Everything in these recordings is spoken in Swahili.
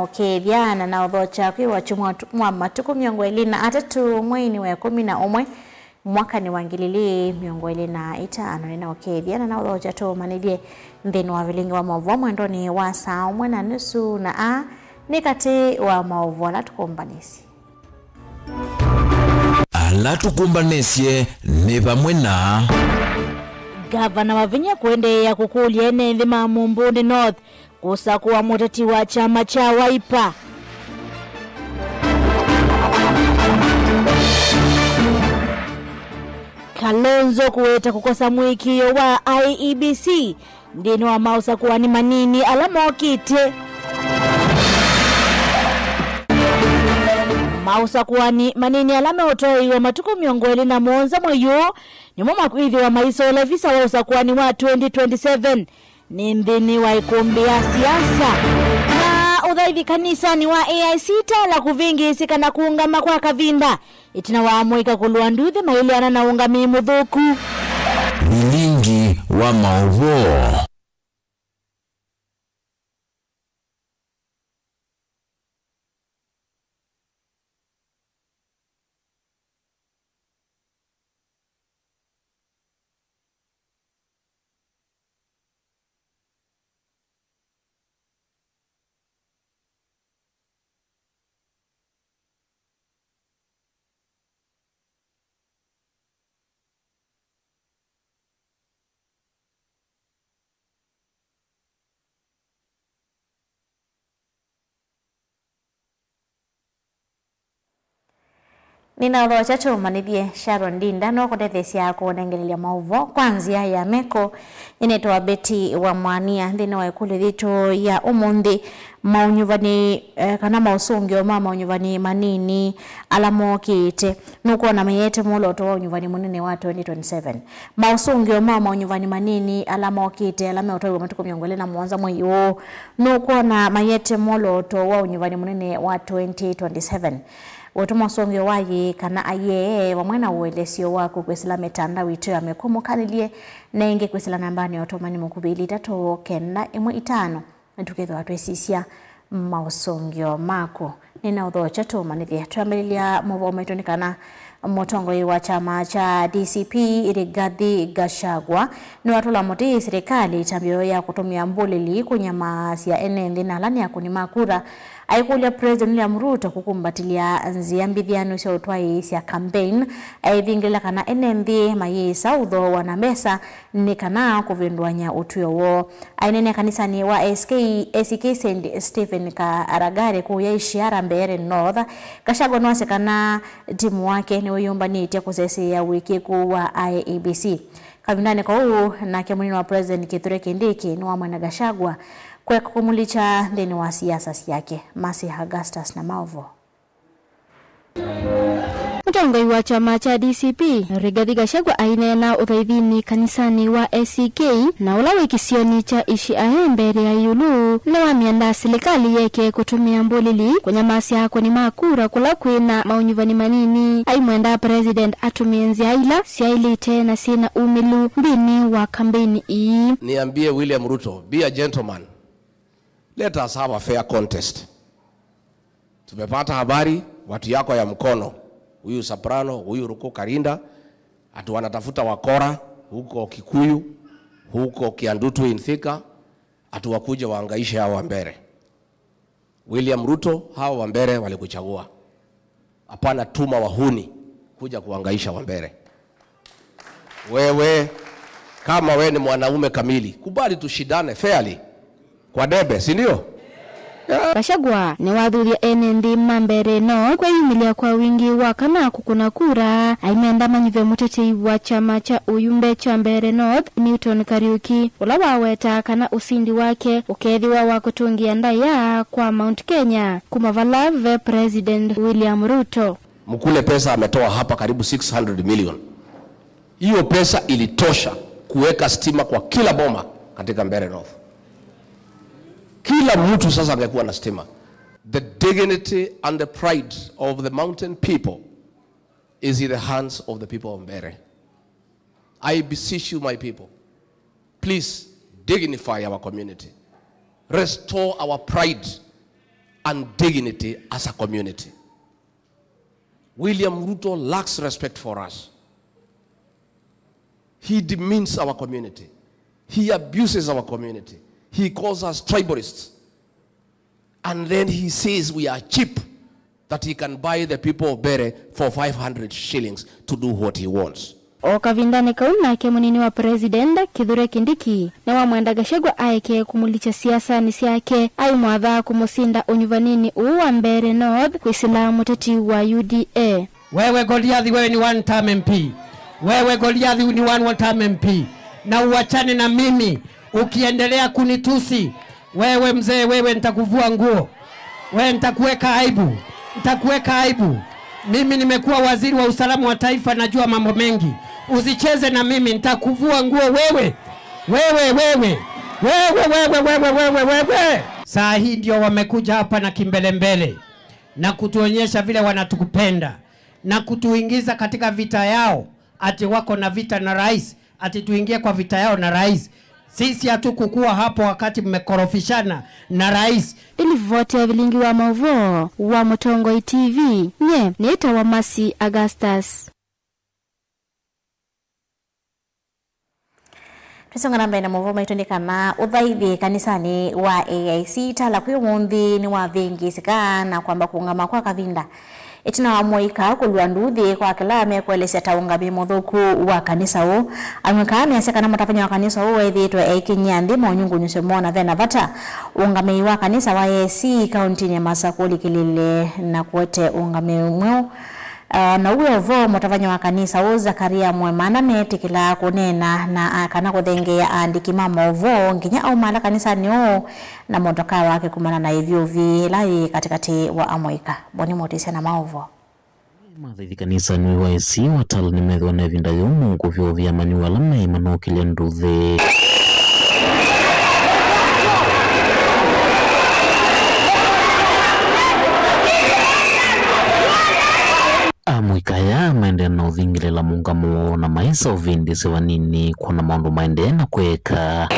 okethia na uthocha kwi wachumwa matuku miongo ili na atatu mwini wa 11 mwaka ni wangilili miongo ili na itano nina okethia na uthocha to manivye nthini wa vilingi wa maovu mwendoni wa saa 1:30 na ni kati wa maovu la tukumbanisi ala tukumbanisye ni pamwe na Gavana wa Vinya kuendelea kukulia nthi ma Mumbuni North kusakuwa muteti wa chama cha Wiper. Kalonzo kuweta kukosa mwikio wa IEBC ndino wa mausa kuwa ni manini alama okite. Mausa kuwa ni manini alama otoi wa matuku miongo ili na mwonza mwayo ni mwama kuidhi wa maiso ole visa wa usa kuwa ni wa 2027 ni mdini wa ikumbi ya siasa. Na udhaithi kanisa ni wa AIC la kuvingi sika na kuungama kwa kavinda itina wa amuika kuluwa nduthi mailiana na ungami mudhuku Vilingi wa maovu. Nina udhocha to manivye Sharon Dinda no kutethesia kuonengelea mauvo kwanzia ya meko inetwa Betty wa Mwania nthini wa ikulu thitu ya umundi maunyuvani kana mausungi o mama unyuvani manini alamokite nuko na mayete muloto wa unyuvani munene wa 2027 mausungi o mama unyuvani manini alamokite alame otoyo matuko miongole na mwanza mwayo nuko na mayete muloto wa unyuvani munene wa 2027 Wotuma songe waye kana aye wamwena uwelesio wako kwesila metanda wito ya mekomo kanilie na inge kwesila nambani otomani mkubili tato kenda imwe itano ntuketho watu esisia mausongyo mako nina udhocha to manivye tuamililia mwa umetunikana motongo wa chama cha DCP Rigathi Gachagua ni watu la moti serikali tambio ya kutumia mbulili kunyamasia enende na lani ya kunimakura aikulia President William Ruto kukumbatilia nzia mbithiano cia utwai cia campaign aithingila kana enende mayisa udho wana mesa ni kana kuvindwanya utuyo wo ainene kanisani wa ACK St. Stephen Karagare kuya ishiara Mbeere North Gachagua nwase kana timu wake ni uyumbanite kusese ya wiki kuwa IEBC kavindane kwa huu na kiamunino wa President Kithure Kindiki ni wa mwana Gachagua kwa kukumulicha ndeni wa siasa yake Masi Augustus na Maovo. Mutongoi wa chama cha DCP Rigathi Gachagua ainena uthaithini kanisani wa ACK na ula wikisioni cha ishi Mbeere ya yulu na wamianda serikali yake kutumia mbulili kunyamasia hako ni makura kula kwina maunyuvani manini aimwenda President atumie nziaila siaili tena sina umilu mbini wa kampeni ii. Niambie William Ruto, be a gentleman. Let us have a fair contest. Tumepata habari watu yako ya mkono huyu Soprano, huyu Ruko Karinda atu wanatafuta wakora huko Kikuyu, huko Kiandutu Thika, atu wakuja waangaishe hao Mbeere. William Ruto, hao Mbeere walikuchagua. Hapana tuma wahuni kuja kuangaisha Mbeere. Wewe kama wewe ni mwanaume kamili, kubali tushidane fairly kwa debe, si ndio? Gachagua ni wathuria enende Mbeere no kwa yumilia kwa wingi wa kana kukuna kura aimeenda manyive muteti wa chama cha uyumbe cha Mbeere North Newton Kariuki ula waweta kana usindi wake ukethiwa wa kutungia ndaya kwa Mount Kenya kumavala ve President William Ruto. Mkule pesa ametoa hapa karibu 600 million. Hiyo pesa ilitosha kuweka stima kwa kila boma katika Mbeere North. Kila mtu sasa angekuwa na stima. The dignity and the pride of the mountain people is in the hands of the people of Mbeere. I beseech you, my people, please dignify our community. Restore our pride and dignity as a community. William Ruto lacks respect for us. He demeans our community. He abuses our community. He calls us tribalists. And then he says we are cheap, that he can buy the people of Bere for 500 shillings to do what he wants. Okavindane kauna ke munini wa president Kithure Kindiki na wa Mwenda Gachagua aeke kumulicha siasa ni siake ai mwadha kumusinda unyuvanini uwa Mbeere North kuisila muteti wa UDA. Wewe Goliathi, wewe ni one term MP. Wewe Goliathi ni one term MP. Na uachane na mimi. Ukiendelea kunitusi, wewe mzee, wewe nitakuvua nguo. Wewe nitakuweka aibu. Nitakuweka aibu. Mimi nimekuwa waziri wa usalama wa taifa, najua mambo mengi. Usicheze na mimi, nitakuvua nguo wewe. Wewe. Saa hii ndio wamekuja hapa na kimbelembele na kutuonyesha vile wanatukupenda na kutuingiza katika vita yao, ati wako na vita na rais, ati tuingie kwa vita yao na rais. Sisi hatukukua hapo wakati mmekorofishana na rais. Ili vote vilingi wa mauvo wa Mutongoi TV nye nita wa Masi Augustus. Tusongana mbele na mauvo maitundika na udhaithi kanisani wa AIC tala kuyo mundi ni wa vingi sika na kwamba kuungama kwa kavinda. Itina wa moika kulua nduthi kwa kilame kuelesea taungami mudhuku wa kanisa u. Amwekame aseka na mutafanya wa kanisa u wethi ito eiki nyandi maunyungu nyuse mwana vena vata. Ungame wa kanisa wa AIC kaunti ni Masakuli Kilile na kuwete ungame umweo. Na uwe vo mutafanya wa kanisa u Zakaria Mwemana metikila kunena na kana kuthenge ya andiki mama uvo nginya au mala kanisa ni u na motoka wake kumana na hivyo vilai katikati wa amoika. Boni motisia na mauvo. Mathaithi kanisa ni wa AIC watala ni methwa na vinda yumu kufyo vya mani wala maimano kile nduthi. Amuikaya maende na uthingile la mungamo na maisa uvindi sewa nini kwa na maundu maende na kweka.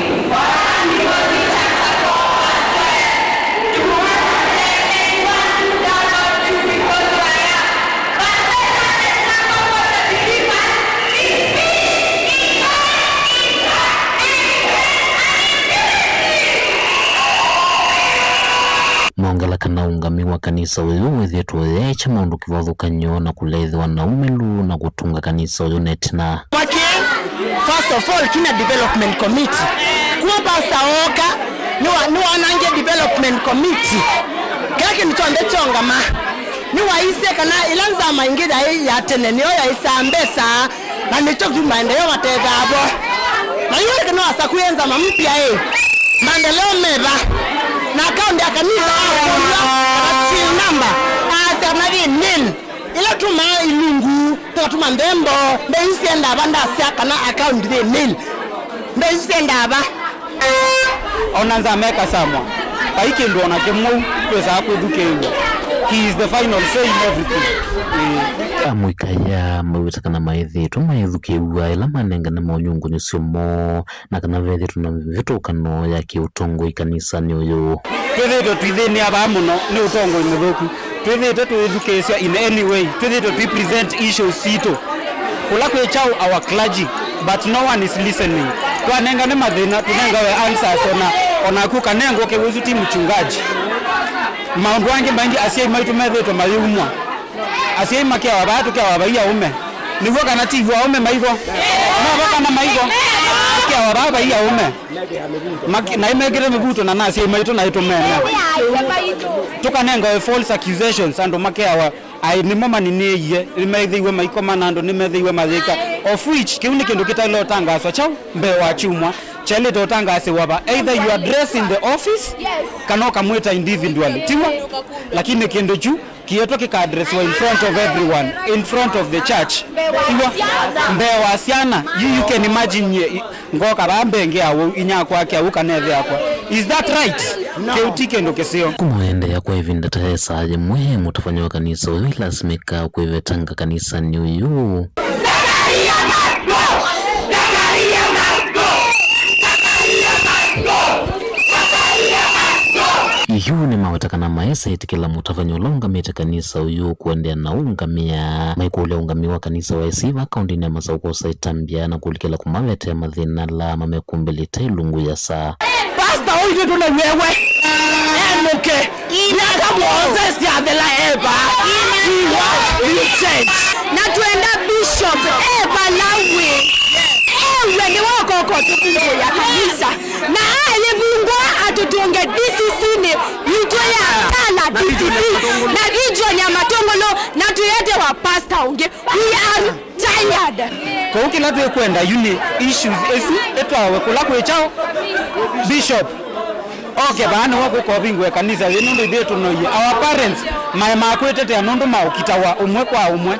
Mwangala kana ungami wa kanisa uyu wethietwo yecha maundu kivathukanyo na kulethwa na umelu na gutunga kanisa uyu netina. First of all, kina development committee. Kuwa pasta oka ni wanange development committee. Kaki nitombe chongama. Ni waise kana ilanza maingida ya teneneo ya isambesa na nichoku maendeleo matethabo. Na yule kana wasakuyenza mampya maendeleo meba. Na akaunti ya kanisa till number asa navi nil ila tuma ilungu tuma ndembo ndeisenda banda siaka na account de nil ndeisenda ba onanza meka samwa baiki ndo na kemu pesa akudhukewa. He is the final say in everything. Amuikaya mawitakana maithi tumaithukiwa ila manenga na maunyungu nyusiomo na kana vethi tuna vitokano ya kiutongo ikanisa ni uyu. Twithito twithini abamuno ni utongo imuthuku. Twithito twithukesya in any way. Twithito we present issues sito. Kula kwechao our clergy but no one is listening. Twanenga ne mathina tunenga we answers ona kukanengo ke wizuti mchungaji. Maundu wange maingi asiye maitu methito mayumwa. Asiye makia wabatu kia wabaiya ume. Nivuwa kana tivu wa ume maivo. Nivuwa kana maivo. Kia wababa iya ume. Na imegire mbuto na nasi imaitu na ito mene. Tukanenga we false accusations ando makia wa ni mama ni niye imethiwe maiko manando nimethiwe mazika of which kiuni kindu kitalo tangaso chao mbe wa chumwa chele to tangase waba either you address in the office kana kamweta individually tiwa lakini kindu chu kieto kika address in front of everyone in front of the church tiwa mbe wa siana you can imagine ngoka bambe awo inyakwa kwa ukanethe yakwa. Is that right? Keutike ndo kesio kumwende ya kwa ivinda tahesa aje mwe mutafanywa kanisa uyu ilasimika kuivetanga kanisa ni uyu yu ni mawetakana maesa itikila mutafanyo longamite kanisa uyu kuendea na ungamia maikule ungamiwa kanisa wa esiva kaunti ni masauko saitambia na kulikila kumavete madhina la mamekumbili tailungu ya saa Pastor huyu tuna wewe enuke inaka Moses ya dela eba na tuenda bishop eba lawe ewe ni wako kwa tupungo ya kanisa na aye mungu atutunge DCC ni yuto ya tala DCC na gijo nyamatongolo na tuyete wa pastor unge we are tired kwa ukila tuwe kuenda uni issues esi etawe kulakwe chao bishop okay bana wako kwa bingwe kanisa yenondo idetu noye our parents ma kwetete anondo ma ukitawa umwe kwa umwe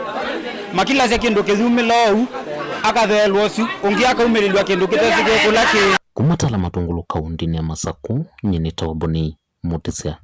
makila sekindo kezume low akathelwosu ungiaka umelilwa kendo kitazike kulake kumatala matungulu kaunti ni Masaku nyini tawaboni Mutisia.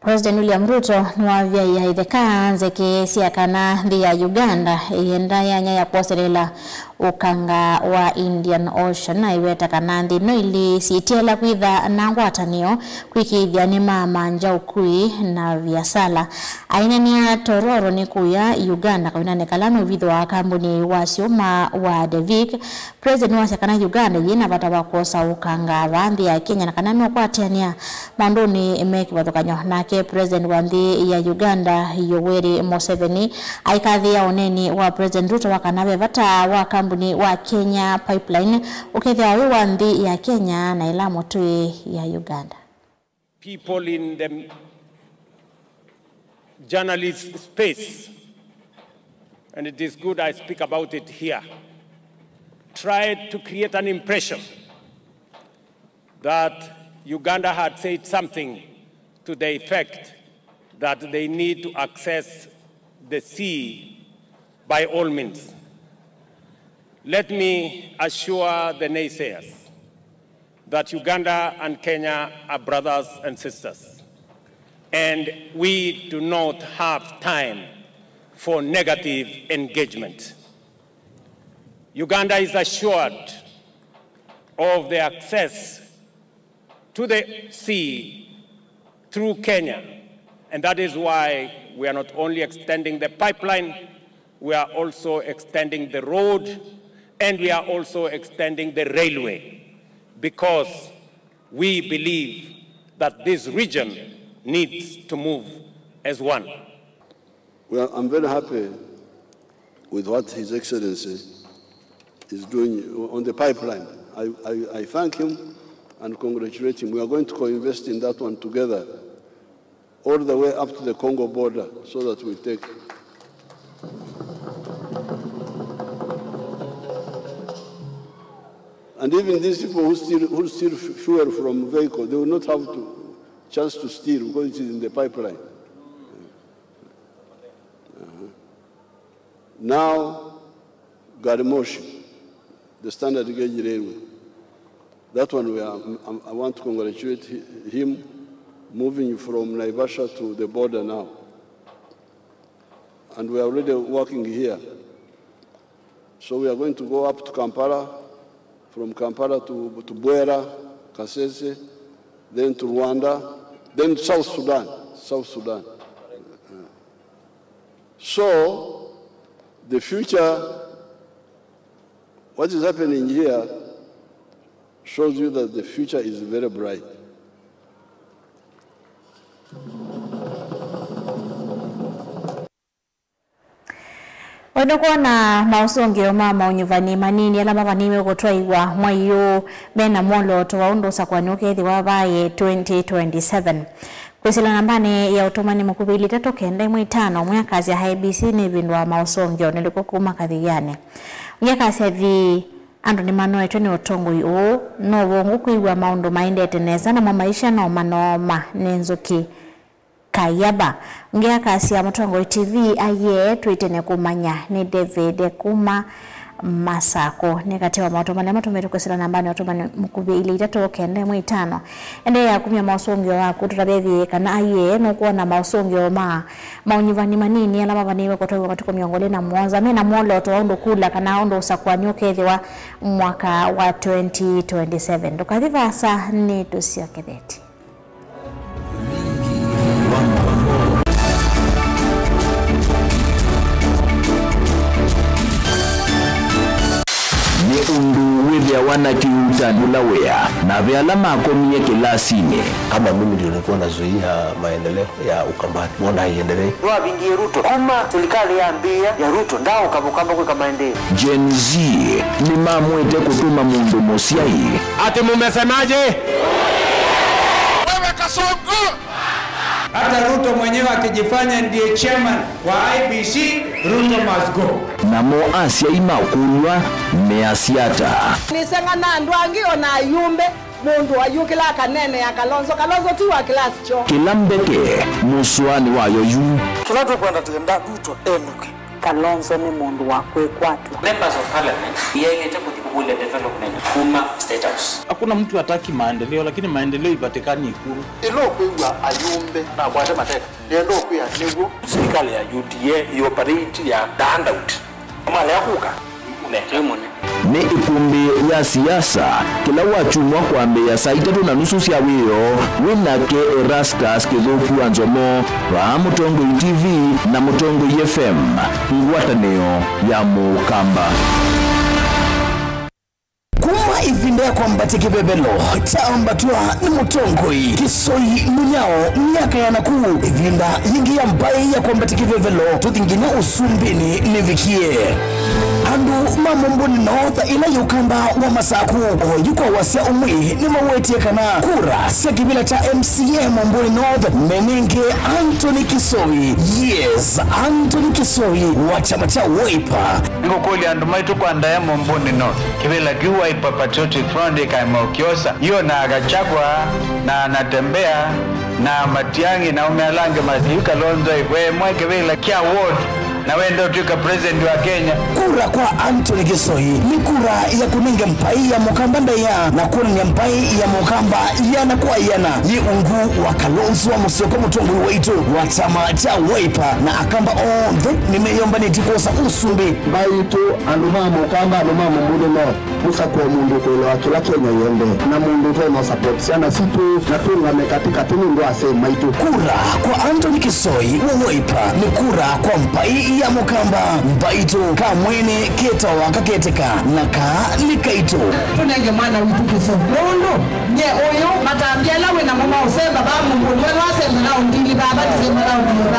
President William Ruto nwavya ya itheka nzeke siakana ndi ya Uganda yenda yanya ya poselela ukanga wa Indian Ocean na iweta kanandi no ili siitiela kwitha na ngwatanio kwikithia ni mama nja ukui na viasala aina ni ya tororo ni kuya Uganda kawinane kalano vidho wa kambuni wa siuma wa Devik President wa siakana Uganda yina vata wakosa ukanga vandi ya Kenya na kanano kwa tiania mandoni emeki wathokanyo nake President wandi ya Uganda Yoweri Museveni aikadhi ya oneni wa President Ruto wakanawe vata wa kambuni wa Kenya Pipeline ukethia wandi ya Kenya na ila motui ya Uganda. People in the journalist space, and it is good I speak about it here, tried to create an impression that Uganda had said something to the effect that they need to access the sea by all means. Let me assure the naysayers that Uganda and Kenya are brothers and sisters, and we do not have time for negative engagement. Uganda is assured of the access to the sea through Kenya, and that is why we are not only extending the pipeline, we are also extending the road, and we are also extending the railway, because we believe that this region needs to move as one. Well, I'm very happy with what His Excellency is doing on the pipeline. I thank him and congratulate him. We are going to co-invest in that one together, all the way up to the Congo border, so that we take. And even these people who steal fuel from vehicle, they will not have chance to steal because it is in the pipeline. Now, Garimoshi, the standard gauge railway. That one, I want to congratulate him, moving from Naivasha to the border now. And we are already working here. So we are going to go up to Kampala, from Kampala to Bwera, Kasese, then to Rwanda, then South Sudan. So the future, what is happening here shows you that the future is very bright. Wadoko na mausongero mama unyuvani manini ala mavanime kutwaiwa mwayo mena mwolo tuwaundo sakwanuke hithi wabaye 2027. Kwisila nambani ya utumani mkubili tato kenda mwitano mwakazi ya IEBC ni vindwa mausongero niliko kumakadhigane. Mwakazi ya vi ando ni manoe tweni utongo yu no wongu kuiwa maundo mainde teneza na mwamaisha na umanoma nenzuki Kayaba ngea kasi ya Mutongo TV aye tuitene kumanya ni David Kuma Masako negative mato manema tumetukosera nambani watu mkubi ile itatu kende mwitano ende ya kumya mausongyo wako tutabethi kana aye no kuona mausongyo maunyivani manini ala mabaniwe kutoka katika miongole na mwanza mena mole otondo kula kana ondo usakwanyoke thiwa mwaka wa 2027 ndokathiva sa ni tusiaketheti undu withia wanakiuta nulawea na vyala makomie kilasini. Kama mimi ndio nilikuwa nazuia maendeleo ya Ukambani, mbona haiendelee? Wabingie Ruto kuma serikali yaambia ya Ruto ndao kabukamba kwa maendeleo. Gen Z ni mamwete kutuma mundu mosiai. Ati mumesemaje? Wewe Kasongo! Hata Ruto mwenyewe akijifanya ndiye chairman wa IBC, Ruto must go. Namo Asia imakulwa measiata. Nisengana ndwangi ona yumbe mundu ayukila kanene ya Kalonzo tu wa class cho. Kilambeke muswani wayo yu. Tunataka kwenda tenda Ruto enuke. Kalonzo ni mundu wa kwekwatu. Members of parliament yeye kule development kuma state house. Hakuna mtu hataki maendeleo, lakini maendeleo ipatikani Ikulu. Ilo kwa ayumbe na kwa sema tena. Ndio kwa nigo serikali ya UDA operate ya handout. Kama leo kuka ni ikumbi ya siasa kila wachumwa kwa mbeya saa 3:30 cia wiro winake Erastus Kithuku Anzomo wa Mutongo TV na Mutongo FM ngwatanio ya Mukamba. Kuma ivinda kwa mbati kibebelo chaambatwa ni Mutongoi Kisoi Munyao miaka ya nakuu ivinda yingi ya mbai ya kwa mbati kibebelo tutingine usumbini nivikie andu mamumbuni north ila Ukamba wa Masaku yuko wasia umwi ni mawetie kana kura sia kibila cha MCA mumbuni north menenge Anthony Kisoi. Yes, Anthony Kisoi wa chama cha Wiper. Niko kweli andu maitu kwa ndaya mumbuni north kibila ki Wiper Patriotic Front ikaimokiosa hiyo na agachagwa na anatembea na Matiangi na umealange maziyuka Lonzo ikwe mweke vila kia ward na wendo tuka president wa Kenya. Kura kwa Anthony Kisoi ni kura ya kuninga mpai ya Mukamba ndaya na kuninga mpai ya Mukamba yana kwa yana ni ungu wa Kalonzo wa Musyoka Mutongo waitu wa chama cha Wiper na akamba nimeyomba nitikosa usumbi baitu anuma Mukamba anuma mumbude no musa kwa mundu kwa kila Kenya yende na mundu tono support sana situ na tunga mekatika tuni ndo ase maitu. Kura kwa Anthony Kisoi wa Wiper ni kura kwa mpai ya Mukamba mbaito kamwene keta wakaketeka na likaito tunenge mwana witu Kisobondo nye oyo matambia lawe na mama usemba ba mungu wenu wasemba na undili baba tisemba na undili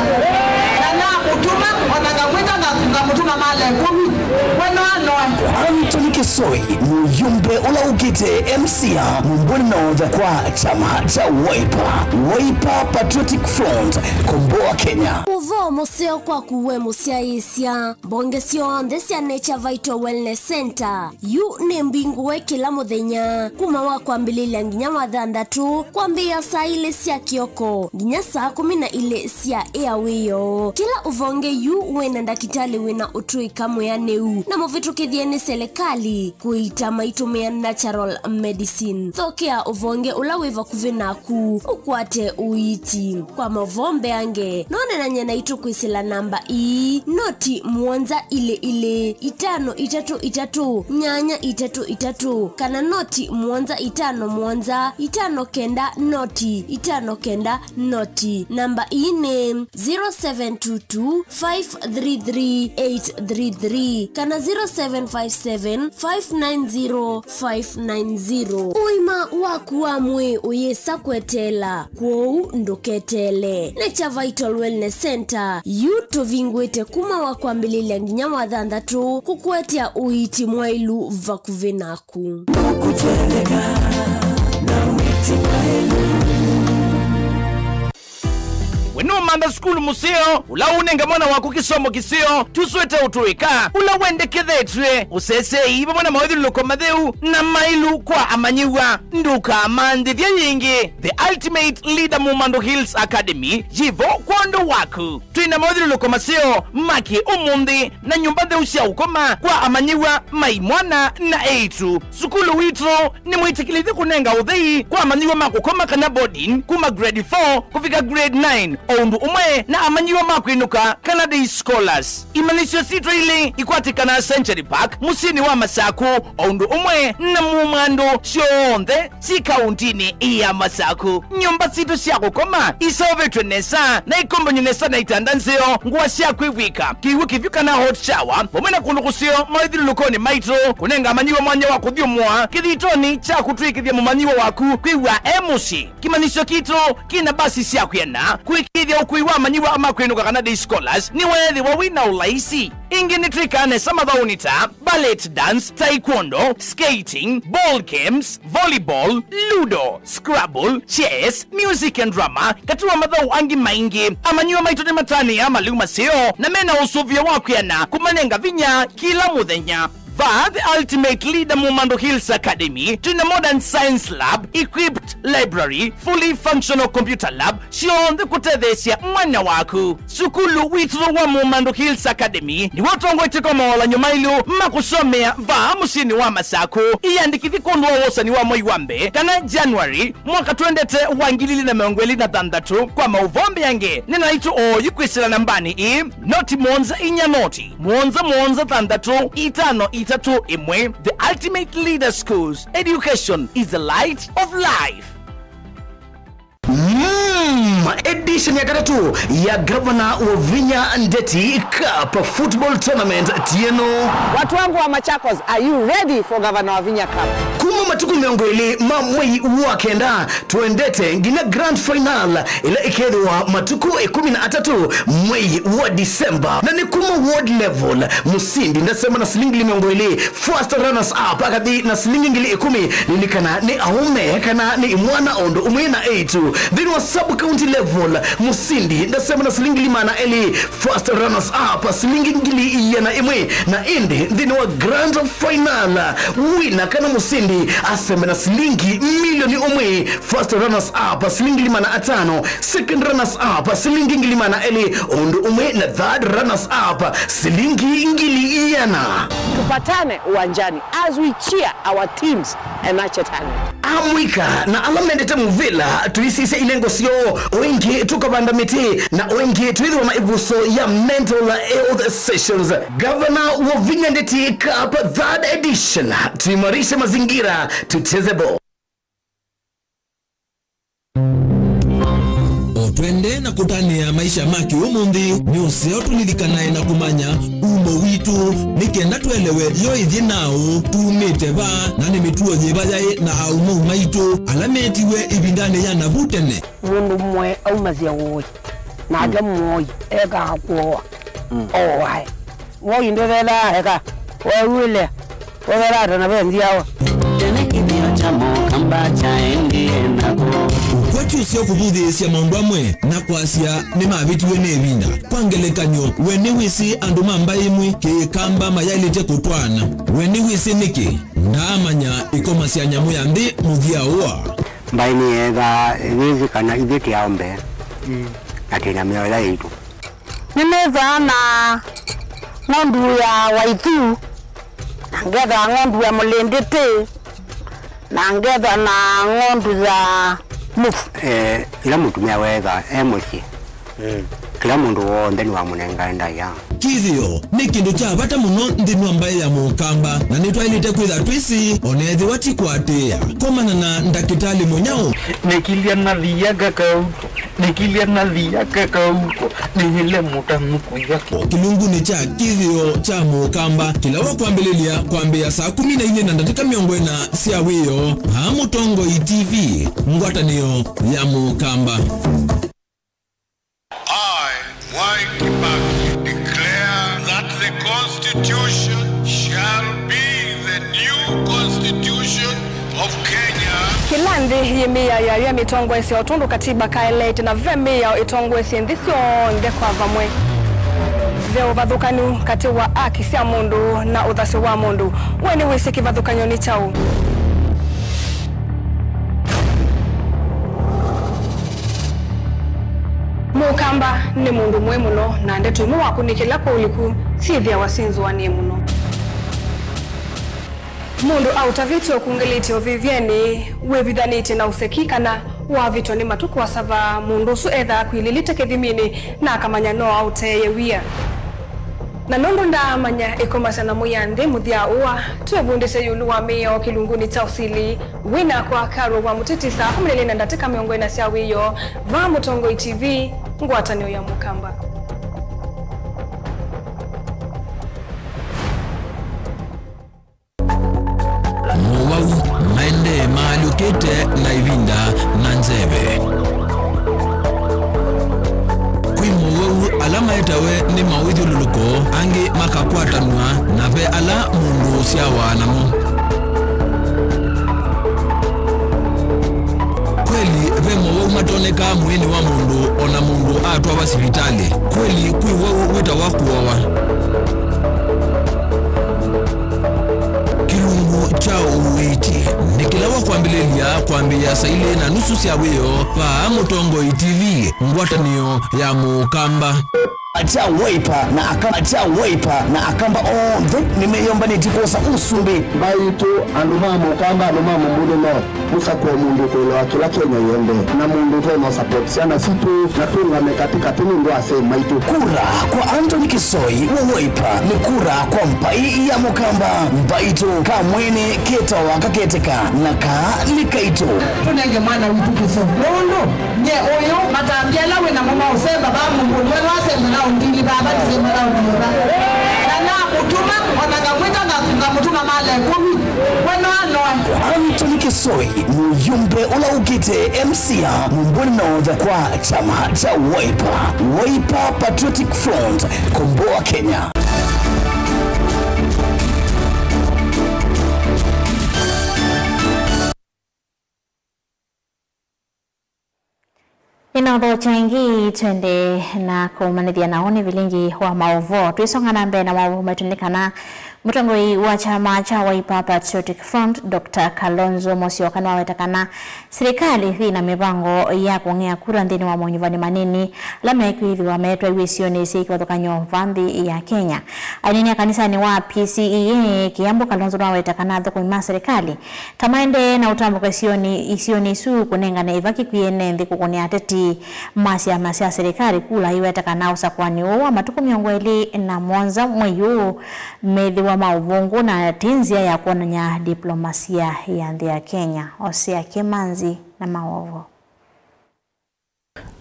na mutuma wanagamwita na kungamutuma mala 10 wenu anoa. Anthony Kisoi muyumbe ula ukite MCA mumbuni north kwa chama cha Wiper Patriotic Front Komboa Kenya. Uvo museo kwa kuwe musia isia bonge sionde sia Nature Vital Wellness Center yu ni mbingu we kila muthenya kuma wa kwambililia nginya mathandatu kwambia saa ile sia kioko nginya saa 12 sia airwayo kila uvonge yu wena ndakitali wena utui kamwe ya neu na muvitu kithieni serikali kuita maitumia natural medicine thokea uvonge ula wiva kuvinaku ukwate uiti kwa mavombe ange none na nyena itu kuisila namba noti muonza ile 533 nyanya 33 kana noti muonza 5 muonza 5 kenda noti 5 kenda noti namba ne 0722 533833 kana 0757 590 uima wakuwa mwe uyesa kwetela kwou nduketele Nature Vital Wellness Center yuto vingwete kuma wa kwambililia nginya mathandatu kukwetia uiti mwailu vakuvenaku kukuteleka na uiti mwailu wenoma kwanda skulu museo ula unenga mwana wako kisomo kisio tuswete utuika ula wende kethetwe usese iba mwana mawedhi loko madheu na mailu kwa amanyiwa nduka amandi vya yingi the ultimate leader Mumando Hills Academy jivo kwando waku tuina mawedhi loko maseo maki umundi na nyumbande usia ukoma kwa amanyiwa maimwana na eitu sukulu witro ni mwitikilithi kunenga udhei kwa amanyiwa makukoma kana boarding kuma grade 4 kufika grade 9 oundu umwe na amanyiwa makuinuka kana day scholars imanisio sitro ili ikwatikana Century Park musini wa Masaku oundu umwe na Mumando shionde si kauntini iya Masaku nyumba situ siya kukoma isovetwe nesa na ikombonyo nesa na itandanzio nguwa siya kuiwika kiwi kivyuka na hot shower wamena kulukusio maidhilu lukoni maitro kunenga amanyiwa mwanya waku dhiumwa kithitoni cha kutwikithia mumanyiwa waku kwiwa emusi kimanisho kitro kina basi siya kuyena kuikithia ukuiwa amanyiwa ama kwenuka kana day scholars ni wethi wawina ulaisi ingi ni trikane samadhaunita ballet dance taekwondo skating ball games volleyball ludo scrabble chess music and drama katuwa madhau angi maingi amanyiwa maitone matani ama liuma seo na mena usuvia wakuyana kumanenga vinya kila muthenya the ultimate leader Mumando Hills Academy to the modern science lab, equipped library, fully functional computer lab, shion the kutethesia mwana waku. Sukulu witro wa Mumando Hills Academy, ni watongo itiko maola nyumailu, makusomea musini wa Masaku, iyandikithi kondo wosa ni wa Moiwambe, kana January, mwaka 2023 kwa mauvombe yange, nina itu yukwisila nambani noti monza inya noti, monza tandatu, itano itatu imwe, the ultimate leader schools. Education is the light of life. Edition ya katatu ya Governor wa Vinya Ndeti Cup Football Tournament Tieno. Watu wangu wa Machakos, are you ready for Governor wa Vinya Cup? Kuma matuku miongweli mamwei wakenda tuendete ngina grand final ila ikedwa matuku 13 mwei wa Disemba na ni kuma world level musindi ndasema na silingi miongweli first runners up akadi na silingi ngili 10 lilikana ni aume kana ni mwana ondo umwena 8 then wa sub county level musindi ndasema na silingi limana eli first runners up silingi ngili yana imwe na indi then wa grand final winner kana musindi asema na silingi milioni umwe first runners up silingi limana 5 second runners up silingi ngilimana eli ondo umwe na third runners up silingi ngili yana. Tupatane uwanjani as we cheer our teams and nurture talent. Amwika na alamendete muvila tuisise ilengo sio wengi tukabanda miti na wengi tuidhi wa maibuso ya mental health sessions. Governor wa Vinya Ndeti Cup 3rd edition, tuimarishe mazingira tucheze bo. Twende na kutania maisha maki umundi ni useo tulilikanae na kumanya umo witu nikenda tuelewe yo ithi nao tumite ba na ni mituo nyibajae na aumo umaitu alametiwe ibindane ya nabutene mundu mwe au mazia woi na aga mwoi ega hakuoa owai woi ndevela ega wawile wawela na benzi yawa tene kibio chamo kamba chaendi enako Kwaki usio kubudhisya maundu amwe na kwasia ni mavitiwe nebinda kwangelekanyo weni wisi andu mamba imwi kikamba mayalite kutwana weni wisi niki ndamanya ikomasya nyamu ya ndi muthia uwa mbaini ega hizi kana ibiti ya ombe atina miola itu nimeza na ngondu ya waitu nangeza ngondu ya mulendete nangeza na ngondu za mufu ila mutumia wega emosi kila mundu wonde ni wa munenga enda ya kithio ni kindu cha bata muno ndinu ambaye ya mukamba na nitwailite kwitha twisi onethi watikwatia komana na ndakitali munyao nikilia na thiaga kauko nihile mutamuku yake kilungu ni cha kithio cha mukamba kila wakwambililia kwambia saa 14 na dakika 40 cia wiyo ha Mutongoi TV ngwatanio ya mukamba. Mwai Kibaki declare that the Constitution shall be the new Constitution of Kenya. Kila kandi yimia ya mitongo ese otundu katiba kaelete na vemi ya itongo ese ndisio ndekwa vamwe veo vathukanu kati wa aki cia mundu na uthasi wa mundu weni wisi kivathukanyo ni chau Mukamba ni mundu mwe muno na ndeto imu wakunikila kwa uliku sithia wasinzwa ni muno mundu autavitio kungelitio vivyeni wevithanite na usekikana wavitwa ni matuku wa sava mundu su etha kwililite kithimini na akamanya no auteye wia na nondo ndamanya ikomasa na muyande muthia uwa tuevundise yulu wa mio kilunguni cha usili wina kwa karo wa mutitisa umlele na ndatika miongo ina sia wiyo va Mutongo TV ngwatanio ya Mukamba Mwau maende mahali ukete na ivinda na nzeve kwi mwau alama etawe ni mawidhi luluko angi makakwatanwa na ve ala mundu siawa namo kweli ve mwau matoneka mwini wa mundu ona mundu atwa wa sivitali kweli kwi wau wita wakuwawa chao uwiti nikilawa kuambia saile na nusu sia wiyo pa Mutongo TV ngwatanio ya Mukamba acha waipa na akamba onde nimeyomba nitikosa usumbi baitu anduma Mukamba anduma mundu no musa kwa mundu kwa kila Kenya yende na mundu tono support sana situ na tunga mekatika ndo asema itu kura kwa Anthony Kisoi waipa ni kura kwa mpai ya Mukamba mbaitu kamwene keta wakaketeka na likaito tunenge mwana witu kisobondo nye oyo matambia lawe na mama useba ba mungu wewe wasema na ndili baba tisema na ndili na mutuma onagamwita na mutuma male 10 weno ano Anthony Kisoi muyumbe ulaukite MCA mumboni naodha kwa chama cha Wiper Patriotic Front Komboa Kenya Inodho changi twende na kumanithia naone vilingi wa mauvo tuisonga na mbe na mauvo metundikana Mutongoi wa chama cha Wiper Patriotic Front Dr. Kalonzo Musyoka wawetakana serikali thina mipango ya kuongea kura nthini wa monyuvani manini lama ikwithi wa metwa iwisioni isi kiwathukanyo vanthi ya Kenya ainini kanisani wa PCEA Kiambu Kalonzo wawetakana thukuima serikali tamaende na utambuka isioni isu kunengana ivaki kwiene nthi kukunia ateti masya serikali kula iwetakana usakwani uwa matuku miongweli na mwanza mweyu methi wa mauvungu na tinzia ya kuonanya diplomasia ya nthi ya Kenya Osea Kimanzi na maovo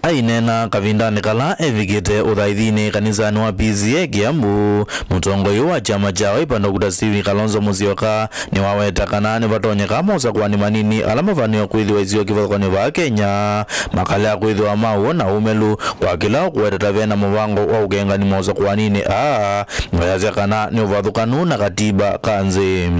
ainena kavindani kala evikite uthaithini kanisani wa PCEA Kiambu Mutongoi wa chama cha Wiper Dr. Stephen Kalonzo Musyoka ni wawetakana ni vatonyeka mosa kwani manini alama vanio kwithiwa isio kivathukani va Kenya makale ya kwithiwa mauo na umelu kwa kila kuweteta vena muvango wa ugengani mosa kwanini mwayazekana ni uvathukanu na katiba kanzi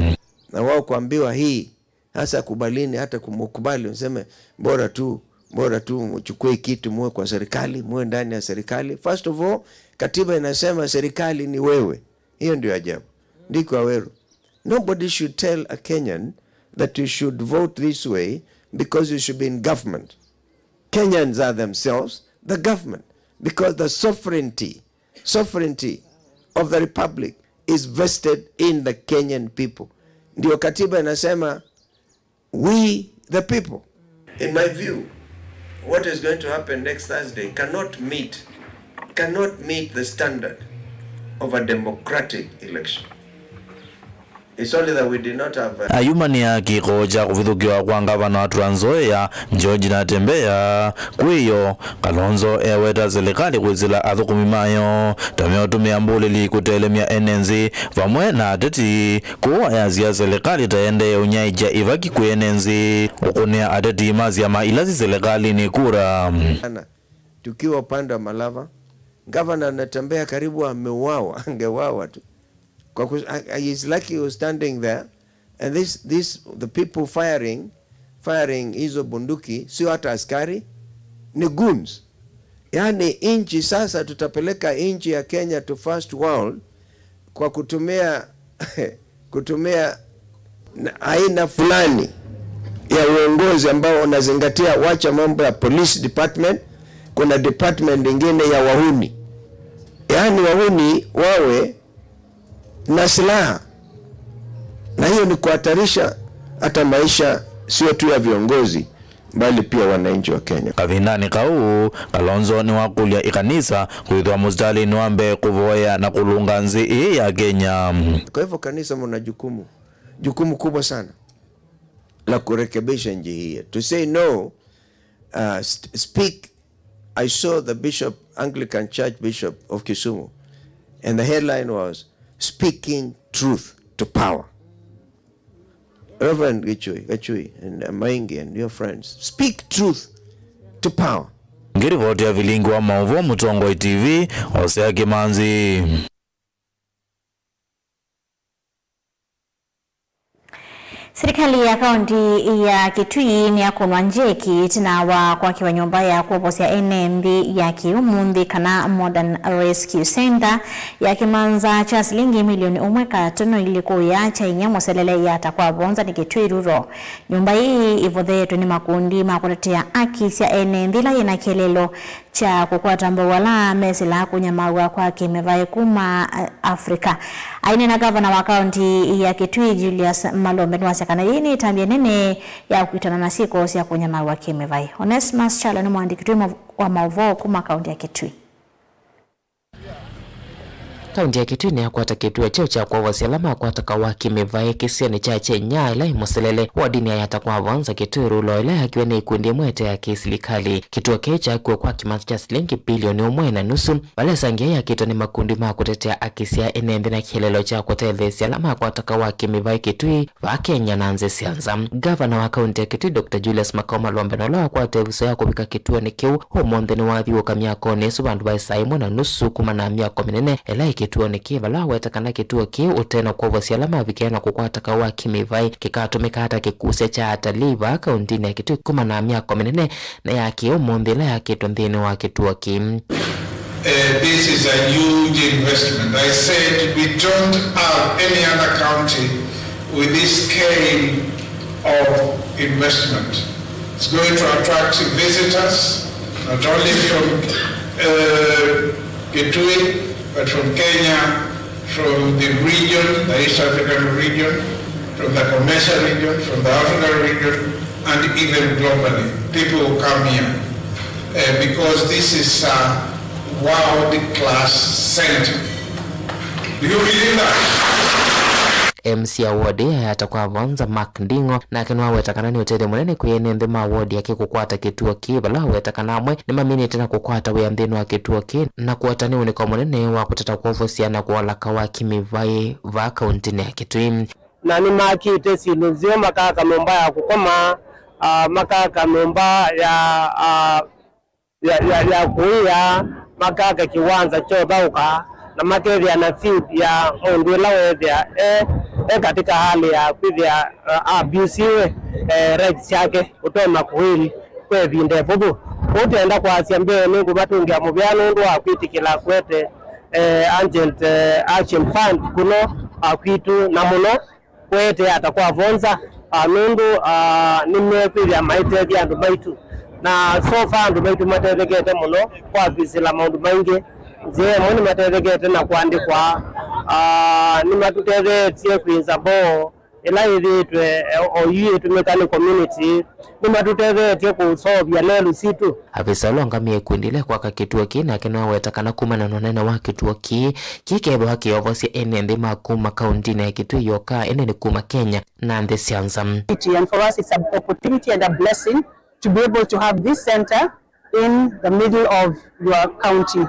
na wao kuambiwa hii hasa kubalini hata kumukubali useme bora tu mchukue kitu muwe kwa serikali muwe ndani ya serikali. First of all katiba inasema serikali ni wewe. Hiyo ndio ajabu. Ndiko Awero. Nobody should tell a Kenyan that you should vote this way because you should be in government. Kenyans are themselves the government because the sovereignty of the republic is vested in the Kenyan people. Ndio katiba inasema we the people. In my view, what is going to happen next Thursday cannot meet the standard of a democratic election. It's only that we did not have ayumani ya kikoja kuvithukiwa kwa ngavana wa Trans Nzoia George Natembeya kwiyo Kalonzo eweta serikali kwizila athukumi mayo tameo tumia mbulili kutelemia enenzi vamwe na ateti kuwa yazia serikali taende unyaija ivaki kuenenzi ukunia ateti mazia mailazi serikali ni kura tukiwa upande wa Malava gavana Natembeya karibu ameuawa angewawa tu. He's lucky he was standing there, and the people firing firing hizo bunduki sio hata askari, ni goons. Yani inchi sasa tutapeleka inchi ya Kenya to first world kwa kutumia aina fulani ya uongozi ambao unazingatia, wacha mambo ya police department, kuna department nyingine ya wahuni. Yani wahuni wawe na silaha, na hiyo ni kuhatarisha hata maisha sio tu ya viongozi bali pia wananchi wa Kenya. Kavindani kau Kalonzo ni wakulia ikanisa kuithwa mustali niwambe kuvoya na kulunga nzi ya Kenya. Kwa hivyo kanisa mna jukumu kubwa sana la kurekebisha nchi hii. To say no, speak. I saw the bishop, Anglican Church Bishop of Kisumu, and the headline was "Speaking Truth to Power." Reverend Gichui and Maingi and your friends, speak truth to power. Ngirivoti ya vilingi wa mauvo Mutongoi TV, Hosea Kimanzi. Serikali ya kaunti ya Kitui ni akunwa njeki tinawa kwa kiwa nyumba ya kuoposia NMB ya Kiumundi kana Modern Rescue Center ya kimanza cha shilingi milioni 1.5 ilikuwa cha inyamo selele ya takwa bonza ni Kitui ruro. Nyumba hii ivodhetu ni makundi makuletea akisi ya NMB la ina kelelo cha kukwata mbawala mesila kunyamawa kwa kimevai kuma Afrika. Aine na gavana wa kaunti ya Kitui Julius Malombe nwasakana yini tambia nene ya kuitana na siko ya kunyamawa kimevai. Onesmus Chala ni mwandiki wa mauvo kuma kaunti ya Kitui. Kaunti ya Kitui ni akwata kituo cheo cha kwa wasilama kwa takawa kimevai kisiani cha chenya ila imuselele wa dini ya yatakwa wanza Kitui rulo ila hakiwe ni ikundi mwete ya kisilikali. Kituo kecha kwa kimanza cha shilingi bilioni 1.5 wale sangia ya kito ni makundi kutetea akisia NMB na kielelo cha kwa telesi alama kwa takawa kimevai Kitui wa Kenya na nze sianza. Gavana wa kaunti ya Kitui Dr. Julius Malombe noloa kwa teviso ya kubika kituo ni kiu homonde ni wathiwa kamiako nesu bandu bai saimo na nusu kumana miako minene ila kituo ni kiva la wetakana kituo kiu utena kwa wasialama vikiana kukwata kawa kimivai kikatumika hata kikuse cha ataliva kauntini ya Kitui kuma na miako minene na ya kiu mondhila ya kitu ndhini wa kituo kim. This is a huge investment. I said we don't have any other county with this scale of investment. It's going to attract visitors not only from Kitui but from Kenya, from the region, the East African region, from the commercial region, from the African region, and even globally. People will come here because this is a world-class center. Do you believe that? MC award ya atakuwa vanza Mark Ndingo na kinwa wetakana ni utede munene kuyenende ma award yake kukwata kituo kibala wetakana mwe ni mamini tena kukwata weyandhinu wa kituo ki na kuwatani uniko munene wa kutata kuofosia na kuwalaka wa kimivai va kauntini ya Kitui. Na ni makite siluzio makaka memba ya kukoma makaka memba ya kuia makaka kiwanza chodauka na makeri ya nafid ya ondwela wedya katika hali ya kwithia abusive rights yake utoma kuhili kwe vinde bubu utenda kwa siambe ni kubatungia mubyano ndo akwitikila kwete Urgent Action Fund kuno akwitu na muno kwete atakuwa vonza nundu nimwe kwithia maitethia andu baitu na so far andu baitu matethekete muno kwa bisila maundu maingi je moni matethekete na kuandikwa ni matutethetie kwinza bo ila ithitwe oyu tumekani community ni matutethetie kusolvia lelu situ. Afisa longa miekundile kwa kituo kina kinwa wetakana kumana nonene wa kituo kikebo haki ovosi NMB makuma kauntini ya Kitui yoka ene ni kuma Kenya na nde sianza. And for us it's an opportunity and a blessing to be able to have this center in the middle of your county.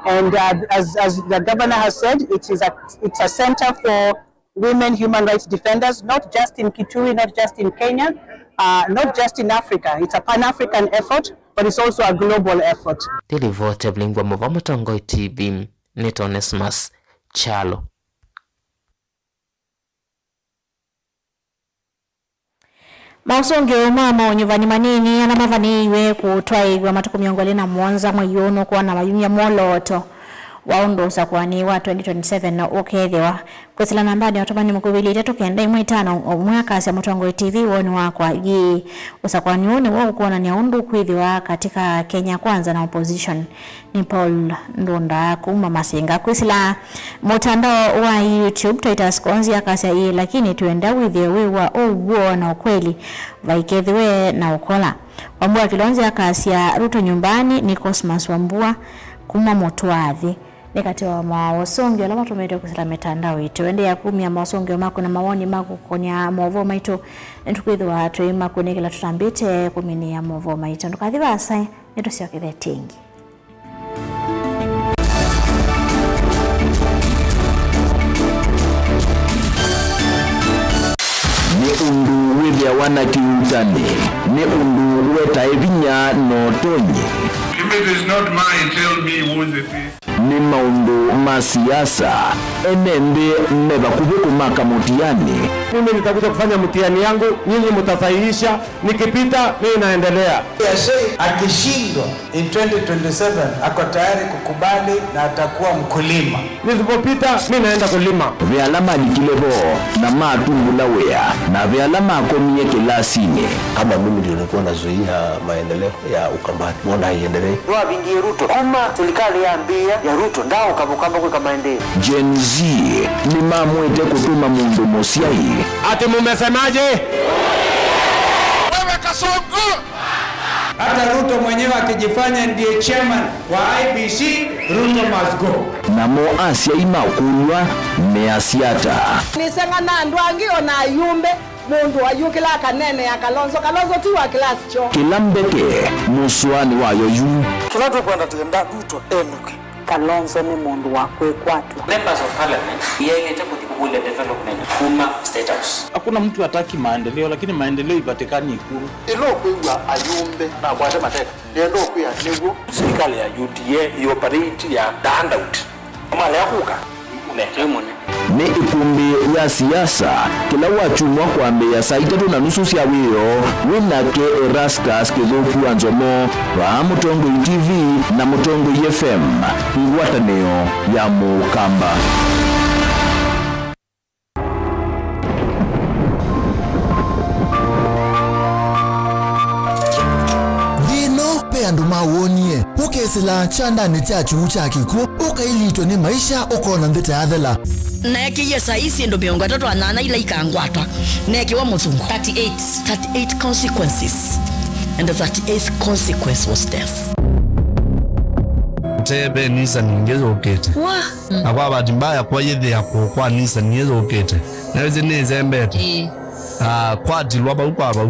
And as the governor has said, it's a center for women human rights defenders, not just in Kitui, not just in Kenya, not just in Africa. It's a pan-African effort, but it's also a global effort. Tilivote blingwa mova Mutongoi TV, Nito Onesmus Chalo. Mausongyo mama onyuvani manini ana mavaniwe kutwaigwa matuku miongole na mwanza mwayono kwa na mayumya moloto waundosa kwani wa 2027 na ukethewa kwesila nambani watomani mkubili tetu kenda imwe itano mwaka ya Mutongo TV woni wakwa yi usakwani woni wao kuona ni undu kwithiwa katika Kenya Kwanza na opposition ni Paul Ndunda kuma masinga kwesila mutandao wa YouTube Titus Konzi akasa hii lakini tuenda withiwe wa uwo na ukweli vaikethiwe na ukola Wambua Kilonzi akasia Ruto nyumbani ni Cosmas Wambua kuma motwathi nikati wa mawasongyo lama tumete kusila mitandao itu wende ya 10 ya mawasongyo mako na mawoni mako konya movo maito ntukwithu watu imako nikila tutambite 10 ya movo maito ndukathiwa asai nito sio kithetingi ni undu withia wana kiutani ni undu weta evinya no tonye. If it is not mine, tell me whose it is. Ni maundu masiasa enembe meba kubuku maka mutiani. Mimi nitakuja kufanya mtihani yangu, nyinyi mtasahihisha, nikipita mimi naendelea. Akishindwa in 2027 ako tayari kukubali na atakuwa mkulima. Nisipopita mimi naenda kulima. Vyalama dikilebo na matungula wea na vyalama akomie kilasini. Kama mimi ndio nilikuwa nazuia maendeleo ya Ukambani, mbona haiendelee? Ndoa bingi Ruto kuma serikali yaambia ya Ruto ndao kabukamba kwa maendeleo. Gen Z ni mamwete kutuma mundu mosiai. Ati mumesemaje? Wewe Kasongo! Hata Ruto mwenyewe akijifanya ndiye chairman wa IBC, Ruto must go. Namo Asia imakulwa measiata. Nisenga na ndwangio na yumbe mundu ayukila kanene ya Kalonzo tu wa class cho. Kilambeke muswani wayo yu. Tunataka kwenda tenda Ruto enuke. Kalonzo ni mundu wa kwekwatwa. Members of parliament yelete kutibule development kuma state house. Hakuna mtu hataki maendeleo lakini maendeleo ipatikani Ikulu. Ilo kuwa ayumbe na kwa mateka. Ndio kuya nigo serikali ya UDA operate ya handout. Kama leo kuka ni ikumbi ya siasa kila wachumwa kwambia saa 3:30 cia wiro winake Erastus Kithuku Anzomo wa Mutongo TV na Mutongo FM ngwatanio ya Mukamba. Andu mawonie ukesila chandani chachu chakiku ukailitwa ni maisha ukona ndete athela neke yesa isi ndo miongo 3 ila ikangwatwa neke wa muzungu 38 consequences and the 38th consequence was death. Tebe nisa ningezo ukete akwa bahati mbaya kwa yedhe yako kwa nisa ningezo ukete naweze neze mbete kwa dilwa ba ukwaba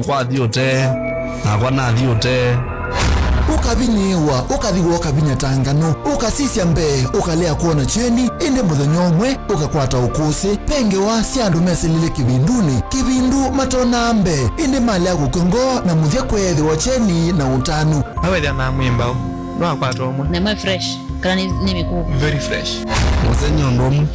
kwa diote akwa na diote ukabiniwa ukathiwa ukabinya tangano ukasisya mbe ukalea kuona cheni inde muthonyomwe ukakwata ukusi penge wa siandu meselile kibindu matona mbe inde mali ya kukongo na muthia kwethi wa cheni na utanu awethia na mwimba no akwata omwe na my fresh kana ni miku very fresh musenyo ndomu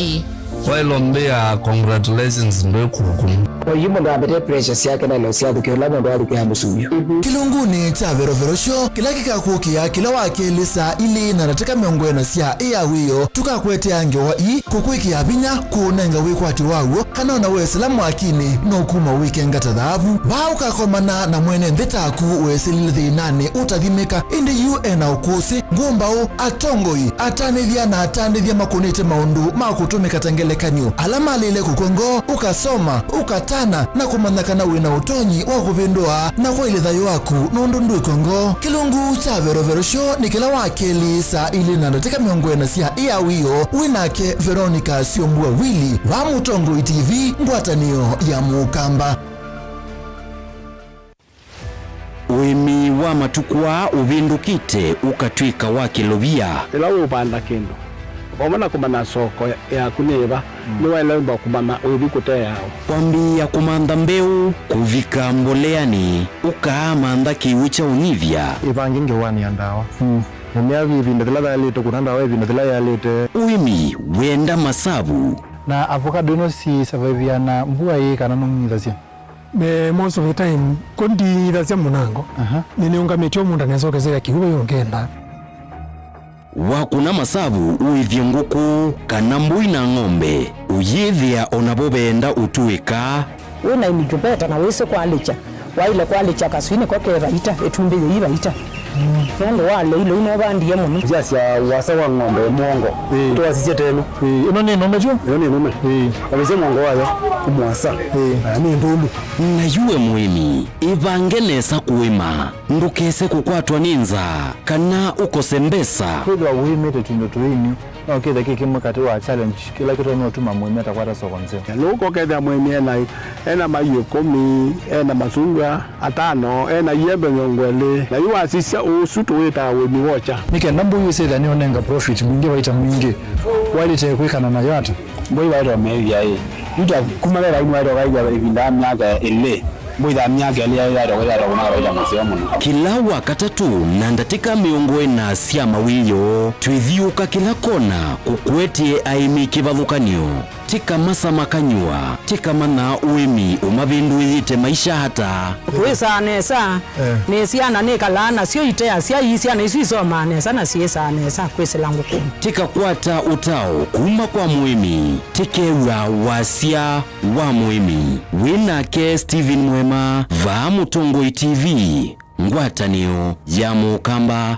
Wailombea congratulations ndo kukumu. Kwa hiyo ndo abete precious yake na losi yake kila ndo ari kwa musuyo. Kilunguni cha vero show kila kikakukia kila wakilisa ili na nataka miongwena sia iya wiyo tukakwete ange wa i kukwiki abinya kunenga wikwati wawo kana na weselamu akini no kuma weekend tadhabu ba ukakomana na mwene ndetaku weselile thinane utathimika indi UN na ukusi ngumbao atongoi atanithia na atanithia makunite maundu makutumika tangelekanyo alama lile kukongo ukasoma ukatana na kumanyakana wina utonyi wa kuvindua na kwa ile thayo waku nundu ndu kongo kilungu cha vero show ni kila wakeli saa ili na nataka miongwena sia iya wiyo winake Veronica Siombua Willy wa Mutongo TV ngwatanio ya Mukamba. Wimi wa matukwa uvindukite ukatwika wakilovia ila upanda kendo wamana kumana soko ya kuneva ni walemba kumana ubikute yao kwambia kumanda mbeu kuvika mboleani ukaamanda kiucha univya ivanginge wani andawa Umiavi vindela ya lete kunanda wa vindela ya lete uimi wenda masabu na avocado no si survive na mbua hii kana no mnyizasia most of the time kondi ithasya munango niniungamitio mundu anecokezera kiugo yongenda wakuna masabu uithie nguku kana mbui na ng'ombe uyithia onabo benda utuika wina inijubeta na wese kwalicha waile kwalicha kaswine kokera ita etumbe yiba ita nando wale ilo ino bandi yemu jasya wasa wa ng'ombe mwongo to wasije teno ino ni nome jo ino ni nome abese mwongo wayo kumwasa ni ndulu na yuwe muimi ivangenesa kuima ndukese kukwatwa ninza kana ukosembesa kwa uimete tundotuini okay the kiki kati wa challenge kila kitu ni utuma muimi atakwata sokonzeo loko kedha muimi ena mayo komi ena masungwa atano ena yebe ngongwele na yuwa sisa usuto weta wemi wocha nike nambu yuse ni onenga profit mwingi waita mwingi wali tekwekana na yata boy wairo meya yuta kumalera inu wairo gaiga ivinda myaka ele boida myaka ele yairo kuna waida masemo kila wakatatu na ndatika miongo ena sia mawiyo twithiuka kila kona kukwetie aimi kivathukanio tika masa makanyua tika mana uimi umavindu yite maisha hata wesa nesa nesiana nekalana sio itea sia isiana isisoma nesa na siesa nesa kwese langu ku tika kwata utao kuma kwa muimi tikewa wasia wa muimi winake Steven Mwema va Mutongoi TV ngwatanio ya Mukamba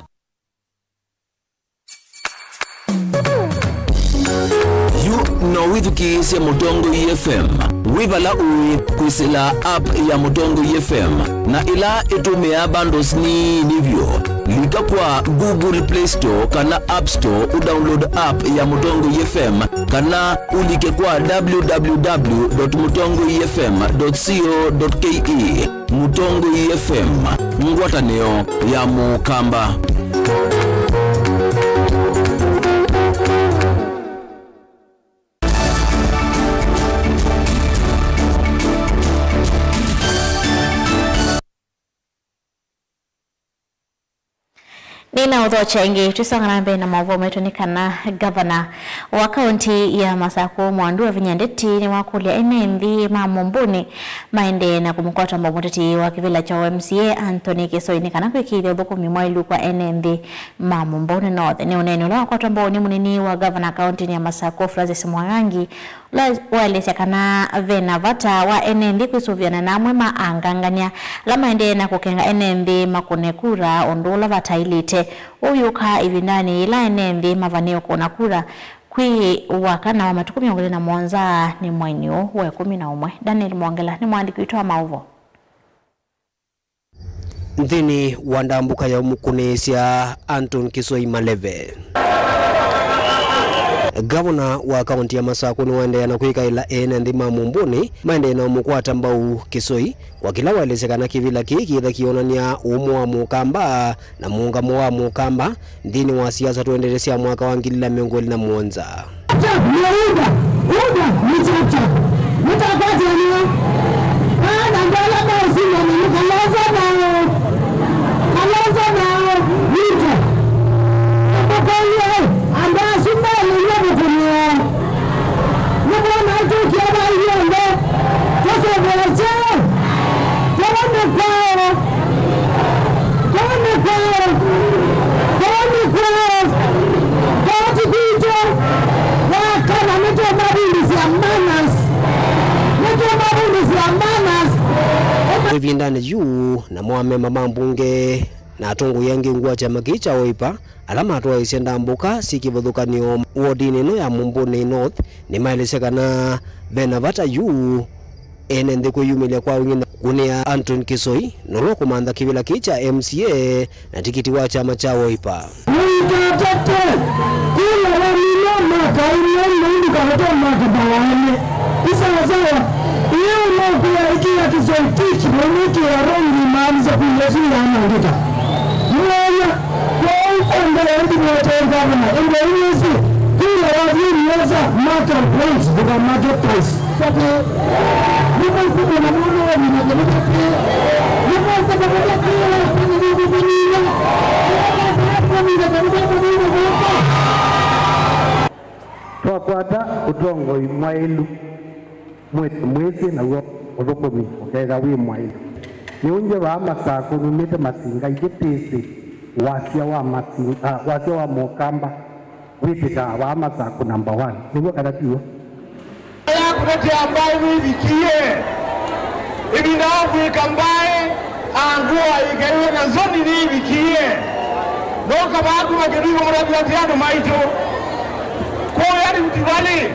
no withukise Mutongoi FM wibala uwi kwisila app ya Mutongoi FM na ila itumia bundles ni nivyo lika kwa Google Play Store kana App Store udownload app ya Mutongoi FM kana ulike kwa www.mutongoifm.co.ke Mutongoi FM ngwataneo ya Mukamba Nina udhocha ingi tusongana mbe na mavuo metunikana governor wa kaunti ya Masako Mwandu wa Vinyandeti ni wakulia NMV Mamumbuni maende na kumukwata mbomoteti wa kivila cha MCA Anthony Kisoi ni kana kwikithia thukumi mwailu kwa NMV Mamumbuni North ni uneno la wakwata mboni munini wa governor kaunti ya Masako Francis Mwangangi walesya kana vena vata wa NMV kusuviana namwe maangangania la maende na kukenga NMV makunekura ondula vatailite uyuka ivinani ila NMV mavanio kuna kura kwi wakana wa matuku 21 ni mwainio wa 11 Daniel Mwangela ni mwandiki witwa mauvo nthini wandambuka ya mukunesia Anton Kisoi Maleve Governor wa kaunti ya Masako ni waendelea na kuika ila NMV Mamumbuni maende na mukwata mbau Kisoi kwa kila walesekana kivila kiki itha kionania umu wa Mukamba na muungamo wa Mukamba ndini wa siasa tuendelesea mwaka wa 2021 Vindane juu na mwamema mambunge na atungu yengi nguwa chama kicha Wiper alama atuwa isenda mbuka sikivuthukanio wodini no ya Mumbuni North ni maelesekana vena vata juu NMV kuyumilia kwa wengine kunia Anton Kisoi nolo kumanda kivila kicha MCA na tikiti wa chama cha Wiper Twakwata utongo mwailu mwezi na uthukumi ukega wi mwai ni unje wa masaku numite masinga igitisi wasia wa Mukamba witika wa masaku number 1 niguo kana tiyo ya kutetea ambaye wibikie ibi nao kuikambaye angua igaiwe na zoni wibikie doka baku mageriwa mrabiatiano maito kwa yari mtivali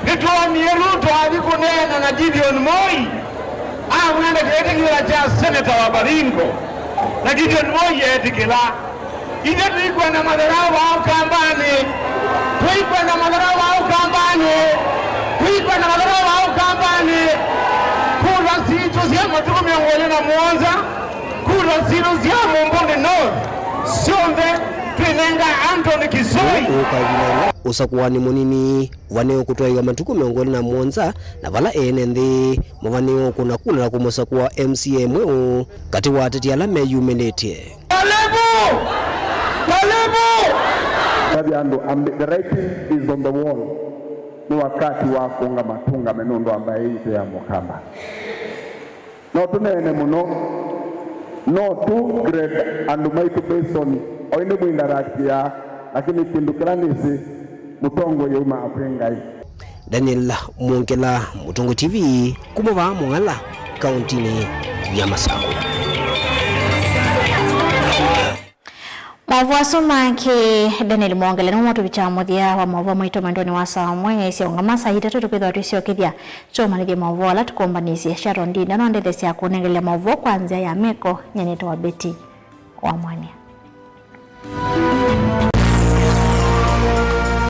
nitoa Ruto alikunena na Gideon Moi mwenda kuyetekela cha senator wa Baringo na Gideon Moi yetekela ije tuikwa na madharau au kambani tuikwa na madharau au kambani tuikwa na madharau au kambani kura sicho sia matuko miongoni na Mwanza kura sino sia Mumbuni North sonde twinenga Anthony Kisoi usakuwani munini waneo kutwaiwa matuku miongoni na Mwanza na vala ene nthi mwaneo kuna kula kumusakuwa MCA mweo kati wa ateti ala meyuminetie the writing is on the wall ni wakati wa kunga matunga menondo ambaye ito ya Mukamba no tunene muno no to grade and maitu based on oinde muindarakia lakini kindukiranisi mutongo yuma aprengai Daniel Munkela, Mutongo TV, kumova Mongala, kauntini ya Masako. Mwavu asoma ke Daniel Munkela na mwoto bicha mwadhia wa mwavu mwito mandoni wa samwe isi ongamasa hitatu tukweza watuisi wakithia choma nidhi mwavu wala tukombanisi Sharon Ndinda na ndethesi ya kunengelea mwavu kwanzia ya meko nyanyeto wa Beti wa Mwania.